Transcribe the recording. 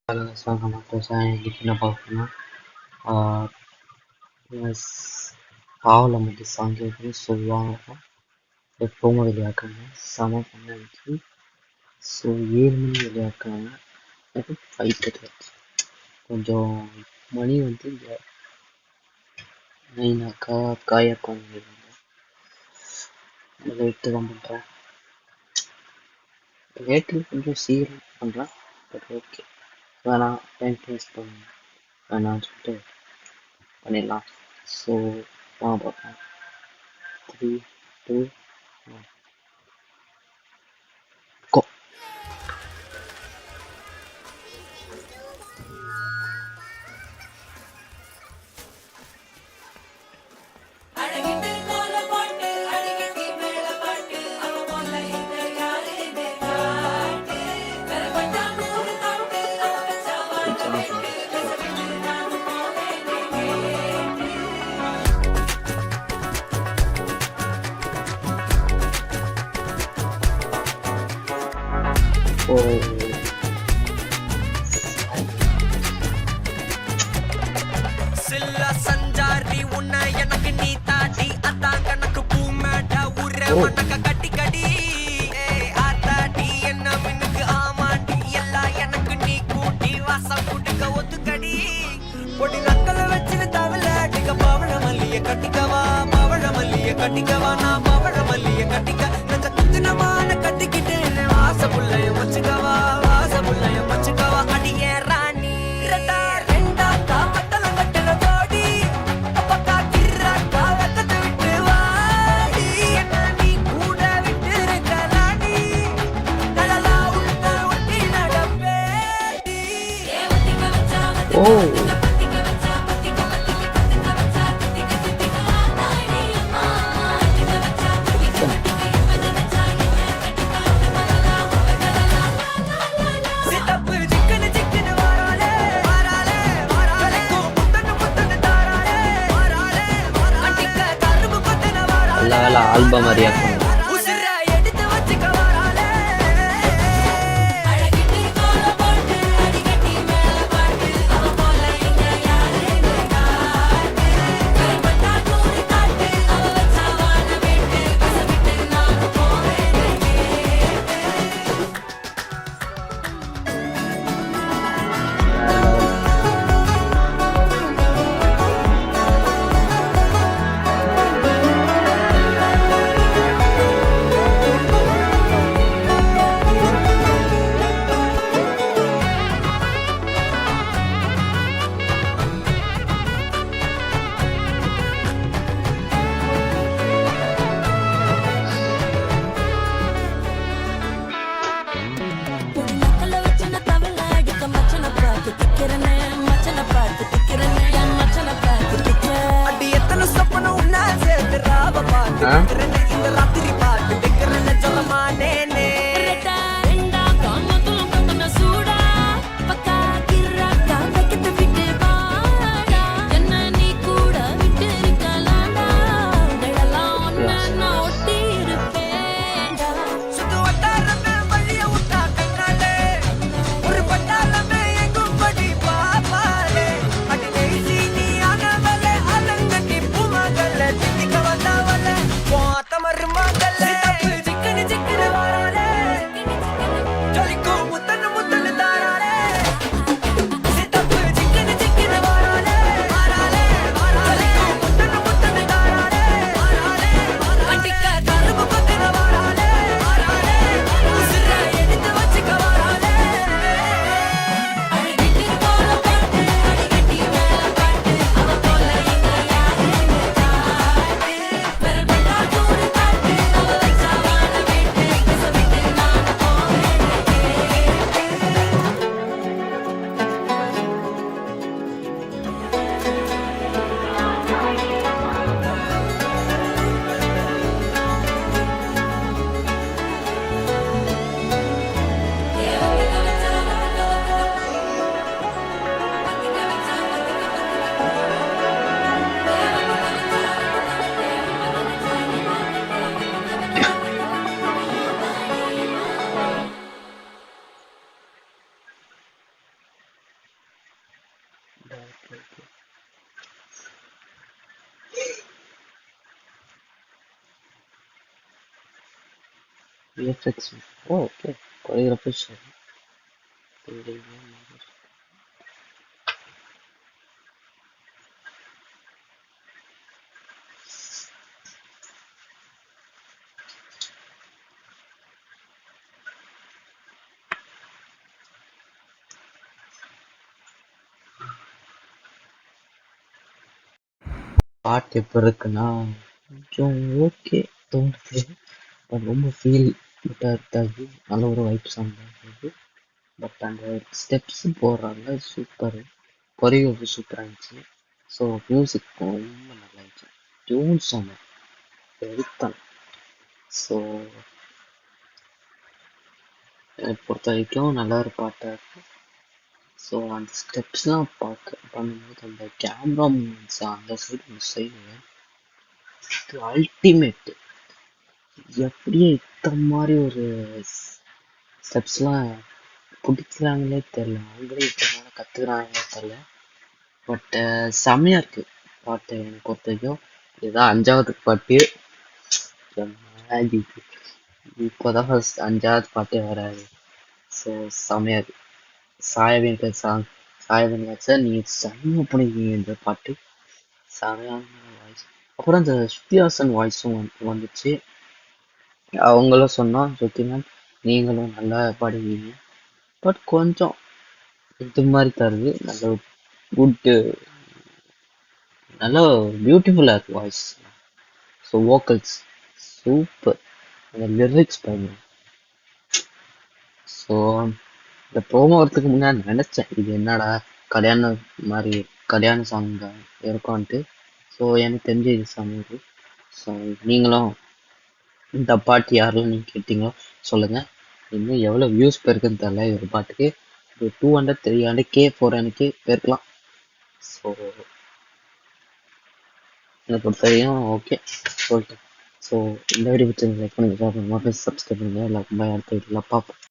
இன்னைக்கு என்ன பார்க்கணும்னா பாவலை மட்டும் சாங்கியது சொல்லுவாங்க. எப்பவும் வெளியாக்குறாங்க, செம பண்ணி. ஸோ 7 மணி வெளியாக்குறாங்க. அது 5:30 கொஞ்சம் மணி வந்து இந்த 9 காயக்கம் லேட்டு தான் பண்ணுறேன். லேட்டில் கொஞ்சம் சீக்கிரம் பண்ணுறேன். பட் ஓகே, வேணாம் டைம் வேஸ்ட் பண்ண வேணாம்னு சொல்லிட்டு பண்ணிடலாம். ஸோ வாங்க பார்க்கலாம். 3, 2, 1 go. சில்ல சஞ்சாரி உன்னை எனக்கு நீ தாட்டி அதான் கணக்கு பூமேட்ட ஊரே மணக்க கட்டி கடி ஆத்தாட்டி என்ன மின்னுக்கு ஆமாண்டி எல்லாம் எனக்கு நீ கூட்டி வாசம் குடிக்க ஒத்துக்கடி பொடி நக்கல வச்சுன்னு தவள அடிக்க பவழ மல்லிய கட்டிக்கவா பவழ மல்லிய கட்டிக்கவா நான் பவழ மல்லிய கட்டிக்க நஞ்ச குஞ்சினமான கட்டிக்கிட்டு வாச புள்ளைய வச்சுக்கவா வாச புள்ளைய வச்சுக்கவா அடியே ராணி ரெண்டா காமத்தல கட்டல ஜோடி அப்பக்கா கிர்ராக்கா வெக்கத்து விட்டு வாடி என்ன நீ கூட விட்டு இருக்கலாடி நலலா உள்ள ஒட்டி நடப்பேடி ஓ சித்தப்பு சிக்கன சிக்கன வாராலே வாராலே வாராலே முத்தன முத்தன தாராலே வாராலே வாராலே அடிக்க கரும்பு கொத்தன வாராலே நல்ல வேலை ஆல்பம் மாதிரியாக்கணும். உசிர எடுத்து வச்சுக்க வாராலே அழகிட்டு கோல போட்டு அடிக்கட்டி மேல பாட்டு அவ போல இங்க யாரே காட்டு கருப்பட்டா கூடி காட்டு அவ வச்சா வாழ விட்டு கசவிட்டு நான் போவேன் VFX. Oh, okay. Choreography. பாட்டு எப்போ இருக்குன்னா கொஞ்சம் ஓகே தோணுது. பட் ரொம்ப ஃபீல் இருக்காது. நல்ல ஒரு வைப் சாங் தான் இது. பட் அந்த ஸ்டெப்ஸ் போடுறாங்க சூப்பர். கொரியோகிராஃபி சூப்பராக இருந்துச்சு. ஸோ மியூசிக் ரொம்ப நல்லா இருந்துச்சு. டியூன் சாங் எடுத்தான். ஸோ என்னை பொறுத்த வரைக்கும் நல்ல ஒரு பாட்டாக இருக்கு. ஸோ அந்த ஸ்டெப்ஸ்லாம் பண்ணும்போது அந்த கேமரா மூமெண்ட்ஸ் அந்த சைடு இந்த சைடு அல்டிமேட். எப்படியே இத்தனை மாதிரி ஒரு ஸ்டெப்ஸ்லாம் பிடிக்கிறாங்களே தெரில. அவங்களே இத்தனை கற்றுக்குறாங்களே தெரில. பட் செம்மையாக இருக்கு பாட்டு என்னை பொறுத்த வரைக்கும். இதுதான் 5வது பாட்டு. இப்போதான் ஃபர்ஸ்ட் 5வது பாட்டே வராது. ஸோ செம்மையாக இருக்கு. சாயவேங்கர் சாங். சாயவேங்கர் சார் நீங்கள் செம்ம பண்ணிருக்கீங்க இந்த பாட்டு. செம்மையான வாய்ஸ். அப்புறம் இந்த ஸ்ருதிஹாசன் வாய்ஸும் வந்துச்சு. அவங்களும் சொன்னோம் ஸ்ருதிமேம் நீங்களும் நல்லா பாடுவீங்க. பட் கொஞ்சம் இது மாதிரி தருது. நல்ல குட்டு, நல்லா பியூட்டிஃபுல்லாக இருக்கு வாய்ஸ். So vocals super. அந்த லிரிக்ஸ் பாருங்க. ஸோ இந்த ப்ரோமோ வரத்துக்கு முன்னாடி நினச்சேன் இது என்னடா கல்யாணம் மாதிரி கல்யாண சாங் தான் இருக்கும்ன்ட்டு. ஸோ எனக்கு தெரிஞ்ச இது சாங் இது. ஸோ நீங்களும் இந்த பாட்டு யாரெல்லாம் நீங்கள் கேட்டீங்களோ சொல்லுங்கள். இன்னும் எவ்வளோ வியூஸ் போயிருக்குன்னு தெரில ஒரு பாட்டுக்கு. ஒரு 200 300K 400K போயிருக்கலாம். ஸோ என்னை பொறுத்த வரையும் ஓகே சொல்லிட்டேன். ஸோ இந்த வீடியோ பிடிச்சிருந்து லைக் பண்ணுங்கள், ஷேர் பண்ணுங்கள், சப்ஸ்கிரைப் பண்ணுங்கள். எல்லாருக்கும் பாய். அடுத்த வீடியோவில் பார்ப்போம்.